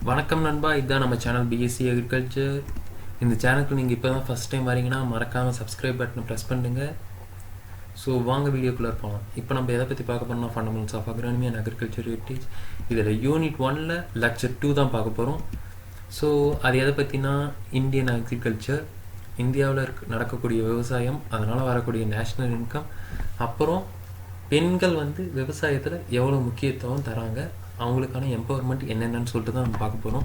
வணக்கம் நண்பா, இதுதான் நம்ம சேனல் B.Sc.Agriculture. இந்த சேனலுக்கு நீங்கள் இப்போ தான் ஃபஸ்ட் டைம் வரீங்கன்னா மறக்காமல் சப்ஸ்கிரைப் பட்டனை ப்ரெஸ் பண்ணுங்க. ஸோ வாங்க வீடியோக்குள்ளே போகலாம். இப்போ நம்ம எதை பற்றி பார்க்க போகிறோம்னா fundamentals of agronomy and agriculture heritage. இதில் யூனிட் 1ல் லெக்சர் 2 தான் பார்க்க போகிறோம். ஸோ அது எதை பற்றினா இந்தியன் அக்ரிகல்ச்சர், இந்தியாவில் நடக்கக்கூடிய விவசாயம், அதனால் வரக்கூடிய நேஷ்னல் இன்கம், அப்புறம் பெண்கள் விவசாயத்தில் எவ்வளோ முக்கியத்துவம் தராங்க, அவங்களுக்கான எம்பவர்மெண்ட் என்னென்னு சொல்லிட்டு தான் நம்ம பார்க்க போகிறோம்.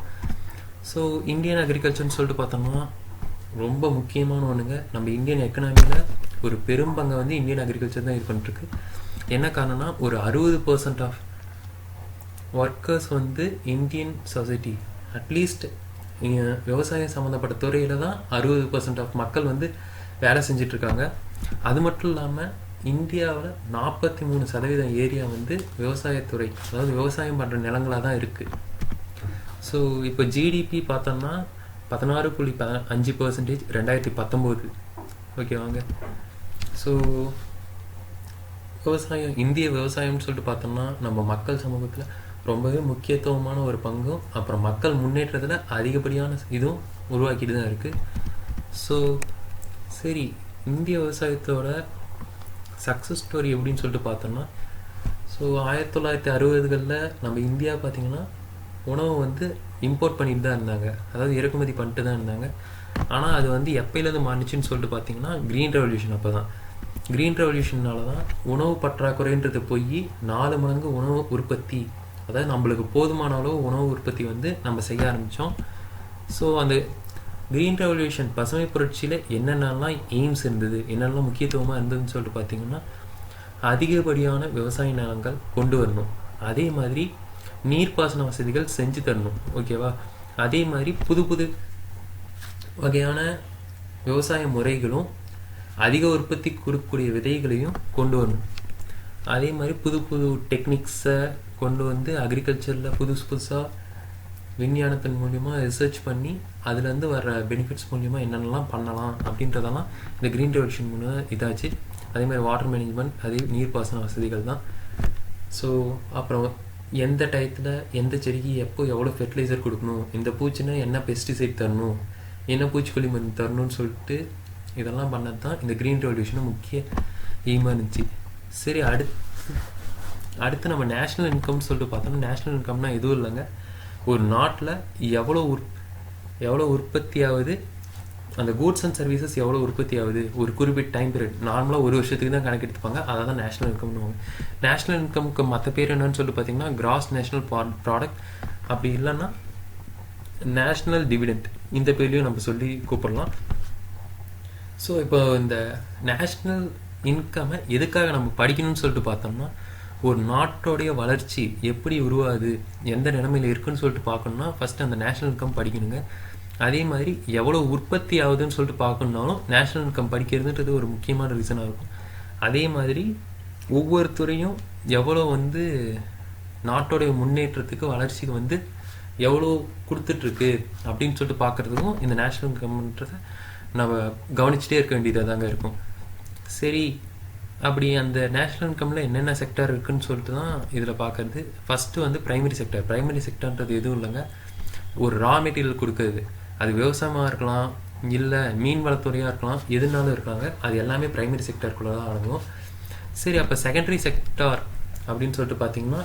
ஸோ இந்தியன் அக்ரிகல்ச்சர்னு சொல்லிட்டு பார்த்தோம்னா ரொம்ப முக்கியமான ஒன்றுங்க. நம்ம இந்தியன் எக்கனாமியில் ஒரு பெரும்பங்கை இந்தியன் அக்ரிகல்ச்சர் தான் இது பண்ணிட்டுருக்கு. என்ன காரணம்னா ஒரு 60% of workers Indian society at least விவசாயம் சம்மந்தப்பட்ட துறையில் தான் 60% ஆஃப் மக்கள் வேலை செஞ்சிட்ருக்காங்க. அது மட்டும் இல்லாமல் இந்தியாவில் 43% ஏரியா விவசாயத்துறை, அதாவது விவசாயம் பண்ணுற நிலங்களாக தான் இருக்குது. ஸோ இப்போ ஜிடிபி பார்த்தோம்னா 16.5% 2019. ஓகேவாங்க. ஸோ விவசாயம், இந்திய விவசாயம்னு சொல்லிட்டு பார்த்தோம்னா நம்ம மக்கள் சமூகத்தில் ரொம்பவே முக்கியத்துவமான ஒரு பங்கும், அப்புறம் மக்கள் முன்னேற்றத்தில் அதிகப்படியான இதுவும் உருவாக்கிட்டு தான் இருக்குது. ஸோ சரி, இந்திய விவசாயத்தோட சக்ஸஸ் ஸ்டோரி எப்படின்னு சொல்லிட்டு பார்த்தோம்னா, ஸோ 1960களில் நம்ம இந்தியா பார்த்திங்கன்னா உணவு இம்போர்ட் பண்ணிட்டு தான் இருந்தாங்க, அதாவது இறக்குமதி பண்ணிட்டு தான் இருந்தாங்க. ஆனால் அது எப்போலேருந்து மாறிச்சுன்னு சொல்லிட்டு பார்த்தீங்கன்னா க்ரீன் ரெவல்யூஷன். அப்போ தான் க்ரீன் ரெவல்யூஷனால தான் உணவு பற்றாக்குறைன்றது போய் 4 மடங்கு உணவு உற்பத்தி, அதாவது நம்மளுக்கு போதுமான அளவு உணவு உற்பத்தி நம்ம செய்ய ஆரம்பித்தோம். ஸோ அந்த க்ரீன் ரெவல்யூஷன் பசுமை புரட்சியில் என்னென்னலாம் எய்ம்ஸ் இருந்தது, என்னென்னலாம் முக்கியத்துவமாக இருந்ததுன்னு சொல்லிட்டு பார்த்திங்கன்னா, அதிகப்படியான விவசாய நிலங்கள் கொண்டு வரணும், அதே மாதிரி நீர்ப்பாசன வசதிகள் செஞ்சு தரணும். ஓகேவா. அதே மாதிரி புது புது வகையான விவசாய முறைகளும் அதிக உற்பத்தி கொடுக்கக்கூடிய விதைகளையும் கொண்டு வரணும். அதே மாதிரி புது புது டெக்னிக்ஸை கொண்டு அக்ரிகல்ச்சரில் புதுசாக விஞ்ஞானத்தின் மூலிமா ரிசர்ச் பண்ணி அதுலேருந்து வர பெனிஃபிட்ஸ் மூலிமா என்னென்னலாம் பண்ணலாம் அப்படின்றதெல்லாம் இந்த க்ரீன் ரெவல்யூஷன் மூலம் இதாச்சு. அதே மாதிரி வாட்டர் மேனேஜ்மெண்ட், அதே நீர்ப்பாசன வசதிகள் தான். ஸோ அப்புறம் எந்த டயத்தில் எந்த செடிக்கு எப்போ எவ்வளோ ஃபெர்டிலைசர் கொடுக்கணும், இந்த பூச்சினா என்ன பெஸ்டிசைட் தரணும், என்ன பூச்சிக்கொல்லி மருந்து தரணும்னு சொல்லிட்டு இதெல்லாம் பண்ணது தான் இந்த க்ரீன் ரெவல்யூஷனும் முக்கிய எய்மாக இருந்துச்சு. சரி, அடுத்து நம்ம நேஷ்னல் இன்கம்னு சொல்லிட்டு பார்த்தோம்னா, நேஷ்னல் இன்கம்னா எதுவும் இல்லைங்க, ஒரு நாட்டில் எவ்வளோ உற்பத்தி ஆகுது, அந்த கூட்ஸ் அண்ட் சர்வீசஸ் எவ்வளோ உற்பத்தி ஆகுது ஒரு குறிப்பிட்ட டைம் பீரியட், நார்மலாக ஒரு வருஷத்துக்கு தான் கணக்கு எடுத்துப்பாங்க, அதை தான் நேஷ்னல் இன்கம்னு. நேஷ்னல் இன்கம்க்கு மற்ற பேர் என்னன்னு சொல்லிட்டு பார்த்தீங்கன்னா கிராஸ் நேஷ்னல் ப்ராடக்ட், அப்படி இல்லைன்னா நேஷ்னல் டிவிடெண்ட், இந்த பேர்லையும் நம்ம சொல்லி கூப்பிடலாம். ஸோ இப்போ இந்த நேஷ்னல் இன்கம்மை எதுக்காக நம்ம படிக்கணும்னு சொல்லிட்டு பார்த்தோம்னா, ஒரு நாட்டோடைய வளர்ச்சி எப்படி உருவாகுது, எந்த நிலைமையில் இருக்குன்னு சொல்லிட்டு பார்க்கணுன்னா ஃபஸ்ட்டு அந்த நேஷ்னல் இன்கம் படிக்கணுங்க. அதே மாதிரி எவ்வளோ உற்பத்தி ஆகுதுன்னு சொல்லிட்டு பார்க்கணுன்னாலும் நேஷ்னல் இன்கம் படிக்கிறதுன்றது ஒரு முக்கியமான ரீசனாக இருக்கும். அதே மாதிரி ஒவ்வொரு துறையும் எவ்வளோ நாட்டோடைய முன்னேற்றத்துக்கு வளர்ச்சிக்கு எவ்வளோ கொடுத்துட்ருக்கு அப்படின்னு சொல்லிட்டு பார்க்குறதுக்கும் இந்த நேஷ்னல் இன்கம்ன்றதை நம்ம கவனிச்சுட்டே இருக்க வேண்டியதாக தாங்க இருக்கும். சரி, அப்படி அந்த நேஷ்னல் இன்கமில் என்னென்ன செக்டார் இருக்குதுன்னு சொல்லிட்டு தான் இதில் பார்க்குறது. First primary sector. ப்ரைமரி செக்டார்ன்றது எதுவும் இல்லைங்க, ஒரு ரா மெட்டீரியல் கொடுக்குறது. அது விவசாயமாக இருக்கலாம், இல்லை மீன் வளத்துறையாக இருக்கலாம், எதுனாலும் இருக்காங்க, அது எல்லாமே ப்ரைமரி செக்டாருக்குள்ளே தான் அடங்கும். சரி, அப்போ செகண்டரி செக்டார் அப்படின்னு சொல்லிட்டு பார்த்தீங்கன்னா,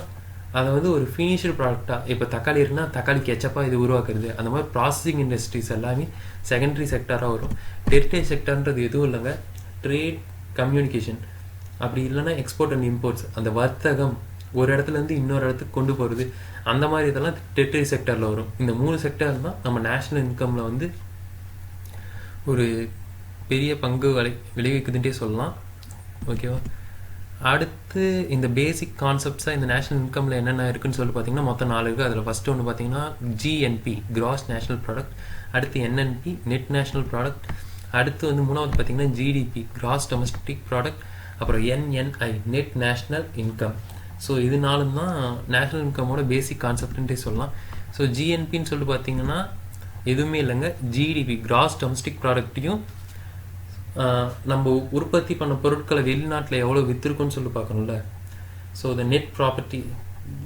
அதை ஒரு ஃபினிஷ்டு ப்ராடக்டாக, இப்போ தக்காளி இருக்குன்னா தக்காளி கெச்சப்பாக இது உருவாக்குறது, அந்த மாதிரி ப்ராசஸிங் இண்டஸ்ட்ரீஸ் எல்லாமே செகண்டரி செக்டாராக வரும். டெரிட்டரி செக்டார்ன்றது எதுவும் இல்லைங்க, ட்ரேட், கம்யூனிகேஷன், அப்படி இல்லைன்னா எக்ஸ்போர்ட் அண்ட் இம்போர்ட்ஸ், அந்த வர்த்தகம், ஒரு இடத்துலேருந்து இன்னொரு இடத்துக்கு கொண்டு போகிறது, அந்த மாதிரி இதெல்லாம் டெரிட்டரி செக்டாரில் வரும். இந்த 3 செக்டார் தான் நம்ம நேஷ்னல் இன்கமில் ஒரு பெரிய பங்கு விளைவிக்குதுன்ட்டே சொல்லலாம். ஓகேவா. அடுத்து இந்த பேசிக் கான்செப்ட்ஸாக இந்த நேஷ்னல் இன்கமில் என்னென்ன இருக்குதுன்னு சொல்லிட்டு பார்த்தீங்கன்னா மொத்தம் 4 இருக்குது. அதில் ஃபஸ்ட்டு ஒன்று பார்த்தீங்கன்னா ஜிஎன்பி, கிராஸ் நேஷ்னல் ப்ராடக்ட். அடுத்து என்என்பி, நெட் நேஷ்னல் ப்ராடக்ட். அடுத்து 3வது பார்த்தீங்கன்னா ஜிடிபி, கிராஸ் டொமஸ்டிக் ப்ராடக்ட். அப்புறம் என்என்ஐ, நெட் நேஷ்னல் இன்கம். ஸோ இது 4 தான் நேஷ்னல் இன்கமோட பேசிக் கான்செப்ட்ன்ட்டே சொல்லலாம். ஸோ ஜிஎன்பின்னு சொல்லிட்டு பார்த்தீங்கன்னா எதுவுமே இல்லைங்க, ஜிடிபி, கிராஸ் டொமஸ்டிக் ப்ராடக்ட்டையும் நம்ம உற்பத்தி பண்ண பொருட்களை வெளிநாட்டில் எவ்வளோ விற்றுருக்கோன்னு சொல்லி பார்க்கணும்ல. ஸோ த நெட் ப்ராப்பர்ட்டி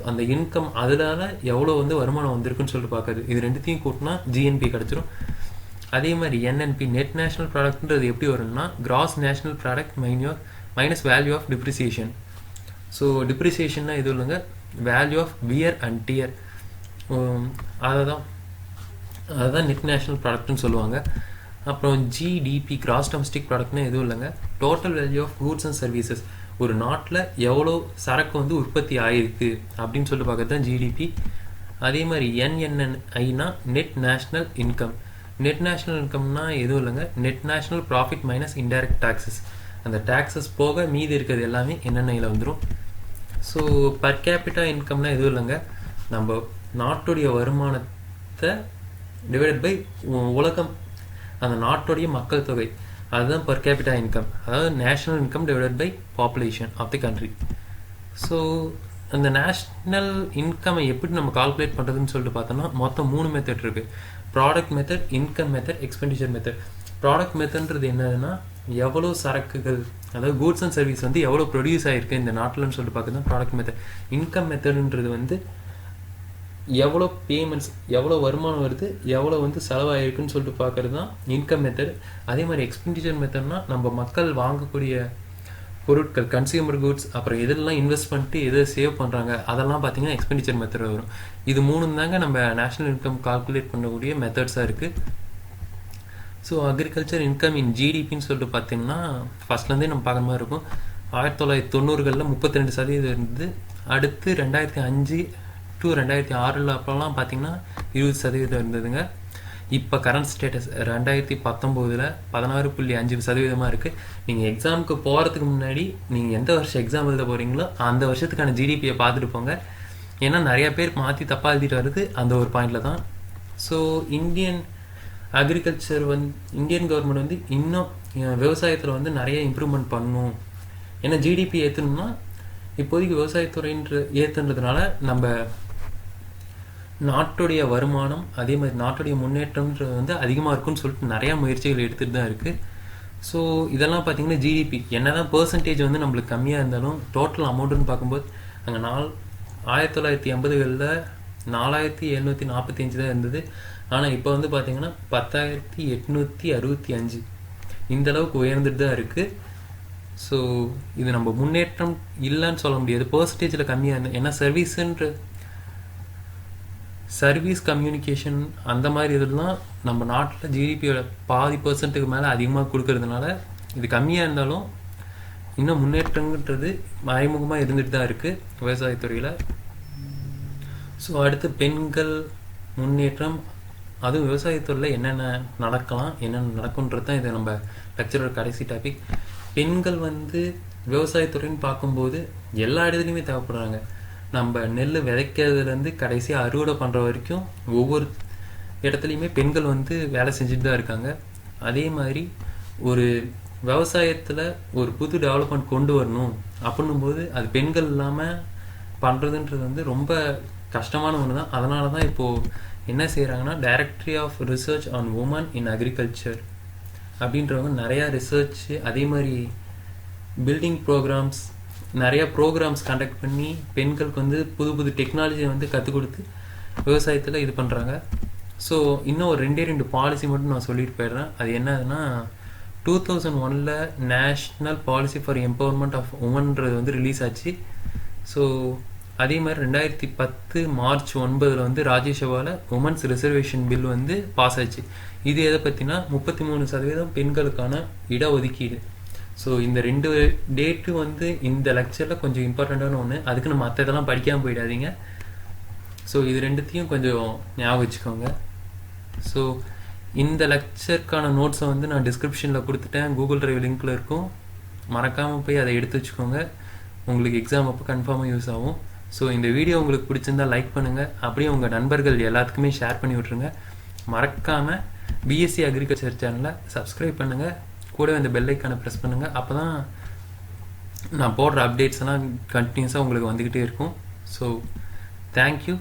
அந்த இன்கம் அதனால எவ்வளோ வந்து வருமானம் வந்திருக்குன்னு சொல்லிட்டு பார்க்குறது. இது ரெண்டுத்தையும் கூட்டினா ஜிஎன்பி கிடச்சிரும். அதே மாதிரி என்என்பி நெட் நேஷனல் ப்ராடக்ட்ன்றது எப்படி வரும்னா gross national product minus value of depreciation. So டிப்ரிசியேஷன்னா எதுவும் இல்லைங்க, value of wear and tear. அதுதான் நெட் நேஷனல் ப்ராடக்ட்னு சொல்லுவாங்க. அப்புறம் ஜிடிபி கிராஸ் டொமஸ்டிக் ப்ராடக்ட்னா எதுவும் இல்லைங்க, total value of goods and services. ஒரு நாட்டில் எவ்வளோ சரக்கு வந்து உற்பத்தி ஆகிருக்கு அப்படின்னு சொல்லிட்டு பார்க்கறது தான் ஜிடிபி. அதே மாதிரி என்என்ஐனா net national income. Net national இன்கம்னா எதுவும் இல்லைங்க, net national profit minus indirect taxes. அந்த டாக்ஸஸ் போக மீதி இருக்கிறது எல்லாமே என்என்ஐயில் வந்துடும். ஸோ பர் கேபிட்டா இன்கம்னா எதுவும் இல்லைங்க, நம்ம நாட்டுடைய வருமானத்தை டிவைடட் பை உலகம் அந்த நாட்டுடைய மக்கள் தொகை, அதுதான் பர் கேபிட்டா இன்கம். அதாவது national income divided by population of the country. So அந்த நேஷ்னல் இன்கம்மை எப்படி நம்ம கால்குலேட் பண்ணுறதுன்னு சொல்லிட்டு பார்த்தோம்னா மொத்தம் 3 மெத்தட் இருக்குது. Product method, income method, expenditure method. Product மெத்தட்ன்றது என்னதுன்னா எவ்வளோ சரக்குகள், அதாவது கூட்ஸ் அண்ட் சர்வீஸ் வந்து எவ்வளோ ப்ரொடியூஸ் ஆகிருக்கு இந்த நாட்டில்னு சொல்லிட்டு பார்க்குறது தான் ப்ராடக்ட் மெத்தட். இன்கம் மெத்தட்ன்றது வந்து எவ்வளோ பேமெண்ட்ஸ், எவ்வளோ வருமானம் வருது, எவ்வளோ வந்து செலவாயிருக்குன்னு சொல்லிட்டு பார்க்குறது தான் இன்கம் மெத்தட். அதே மாதிரி எக்ஸ்பெண்டிச்சர் மெத்தட்னா நம்ம மக்கள் வாங்கக்கூடிய பொருட்கள், கன்சியூமர் குட்ஸ், அப்புறம் எதெல்லாம் இன்வெஸ்ட் பண்ணிட்டு எதை சேவ் பண்ணுறாங்க அதெல்லாம் பார்த்தீங்கன்னா எக்ஸ்பெண்டிச்சர் மெத்தட் வரும். இது 3 தாங்க நம்ம நேஷ்னல் இன்கம் கால்குலேட் பண்ணக்கூடிய மெத்தட்ஸாக இருக்குது. ஸோ அக்ரிகல்ச்சர் இன்கம் இன் ஜிடிபின்னு சொல்லிட்டு பார்த்தீங்கன்னா ஃபஸ்ட்லேருந்தே நம்ம பார்க்குற மாதிரி இருக்கும். 1990களில் 32% இருந்தது. அடுத்து 2005 to 2006 அப்போலாம் பார்த்தீங்கன்னா 20% இருந்ததுங்க. இப்போ கரண்ட் ஸ்டேட்டஸ் 2019 16.5% இருக்குது. நீங்கள் எக்ஸாமுக்கு போகிறதுக்கு முன்னாடி நீங்கள் எந்த வருஷம் எக்ஸாம் எழுத போகிறீங்களோ அந்த வருஷத்துக்கான ஜிடிபியை பார்த்துட்டு போங்க. ஏன்னா நிறையா பேர் மாற்றி தப்பாக எழுதிட்டு வருது அந்த ஒரு பாயிண்டில் தான். ஸோ இந்தியன் கவர்மெண்ட் வந்து இன்னும் விவசாயத்தில் வந்து நிறைய இம்ப்ரூவ்மெண்ட் பண்ணணும். ஏன்னா ஜிடிபி ஏற்றணும்னா இப்போதைக்கு விவசாயத்துறைன்ற ஏற்றுன்றதுனால நம்ம நாட்டுடைய வருமானம் அதே மாதிரி நாட்டுடைய முன்னேற்றம்ன்றது வந்து அதிகமாக இருக்குன்னு சொல்லிட்டு நிறையா முயற்சிகள் எடுத்துகிட்டு தான் இருக்குது. ஸோ இதெல்லாம் பார்த்திங்கன்னா ஜிடிபி என்ன தான் பர்சன்டேஜ் வந்து நம்மளுக்கு கம்மியாக இருந்தாலும் டோட்டல் அமௌண்ட்டுன்னு பார்க்கும்போது அங்கே 1980களில் 4745 தான் இருந்தது. ஆனால் இப்போ வந்து பார்த்திங்கன்னா 10,865 இந்த அளவுக்கு உயர்ந்துட்டு தான் இருக்குது. ஸோ இது நம்ம முன்னேற்றம் இல்லைன்னு சொல்ல முடியாது, பர்சன்டேஜில் கம்மியாக இருந்தது. ஏன்னா சர்வீஸ் கம்யூனிகேஷன் அந்த மாதிரி இதெல்லாம் நம்ம நாட்டில் ஜிடிபியோட 40% மேலே அதிகமாக கொடுக்கறதுனால இது கம்மியாக இருந்தாலும் இன்னும் முன்னேற்றங்கிறது மறைமுகமாக இருந்துட்டு தான் இருக்குது விவசாயத்துறையில். ஸோ அடுத்து பெண்கள் முன்னேற்றம், அதுவும் விவசாயத்துறையில் என்னென்ன நடக்கலாம், என்னென்ன நடக்கும்ன்றது தான் இது நம்ம லெக்சரோட கடைசி டாபிக். பெண்கள் வந்து விவசாயத்துறைன்னு பார்க்கும்போது எல்லா இடத்துலையுமே தேவைப்படுறாங்க. நம்ம நெல் விதைக்கிறதுலேருந்து கடைசியாக அறுவடை பண்ணுற வரைக்கும் ஒவ்வொரு இடத்துலையுமே பெண்கள் வந்து வேலை செஞ்சுட்டு தான் இருக்காங்க. அதே மாதிரி ஒரு விவசாயத்தில் ஒரு புது டெவலப்மெண்ட் கொண்டு வரணும் அப்படின்னும்போது அது பெண்கள் இல்லாமல் பண்ணுறதுன்றது வந்து ரொம்ப கஷ்டமான ஒன்று தான். அதனால தான் இப்போது என்ன செய்கிறாங்கன்னா directory of research on women in agriculture அப்படின்றவங்க நிறையா ரிசர்ச், அதே மாதிரி பில்டிங் ப்ரோக்ராம்ஸ், நிறையா ப்ரோக்ராம்ஸ் கண்டக்ட் பண்ணி பெண்களுக்கு வந்து புது புது டெக்னாலஜியை வந்து கற்றுக் கொடுத்து விவசாயத்தில் இது பண்ணுறாங்க. ஸோ இன்னும் ஒரு 2 பாலிசி மட்டும் நான் சொல்லிட்டு போயிடுறேன். அது என்னதுன்னா 2001 national policy for empowerment of உமன்றது வந்து ரிலீஸ் ஆச்சு. ஸோ அதே மாதிரி 2010 மார்ச் 9 வந்து ராஜ்யசபாவில் உமன்ஸ் ரிசர்வேஷன் பில் வந்து பாஸ் ஆச்சு. இது எதை பற்றினா 33% பெண்களுக்கான இடஒதுக்கீடு. ஸோ இந்த 2 டேட்டு வந்து இந்த லெக்சரில் கொஞ்சம் இம்பார்ட்டண்ட்டான ஒன்று. அதுக்கு நம்ம மற்ற இதெல்லாம் படிக்காமல் போயிடாதீங்க. ஸோ இது 2த்தையும் கொஞ்சம் ஞாபகம் வச்சுக்கோங்க. ஸோ இந்த லெக்சருக்கான நோட்ஸை வந்து நான் டிஸ்கிரிப்ஷனில் கொடுத்துட்டேன், கூகுள் டிரைவ் லிங்க்கில் இருக்கும். மறக்காமல் போய் அதை எடுத்து வச்சுக்கோங்க, உங்களுக்கு எக்ஸாம் அப்போ கன்ஃபார்மாக யூஸ் ஆகும். ஸோ இந்த வீடியோ உங்களுக்கு பிடிச்சிருந்தால் லைக் பண்ணுங்கள், அப்படியே உங்கள் நண்பர்கள் எல்லாத்துக்குமே ஷேர் பண்ணி விட்ருங்க. மறக்காமல் B.Sc. Agriculture சேனலை சப்ஸ்கிரைப் பண்ணுங்கள், கூடவே அந்த பெல் ஐக்கானை ப்ரெஸ் பண்ணுங்கள். அப்போ தான் நான் போடுற அப்டேட்ஸ் எல்லாம் கண்டினியூஸாக உங்களுக்கு வந்துக்கிட்டே இருக்கும். So thank you.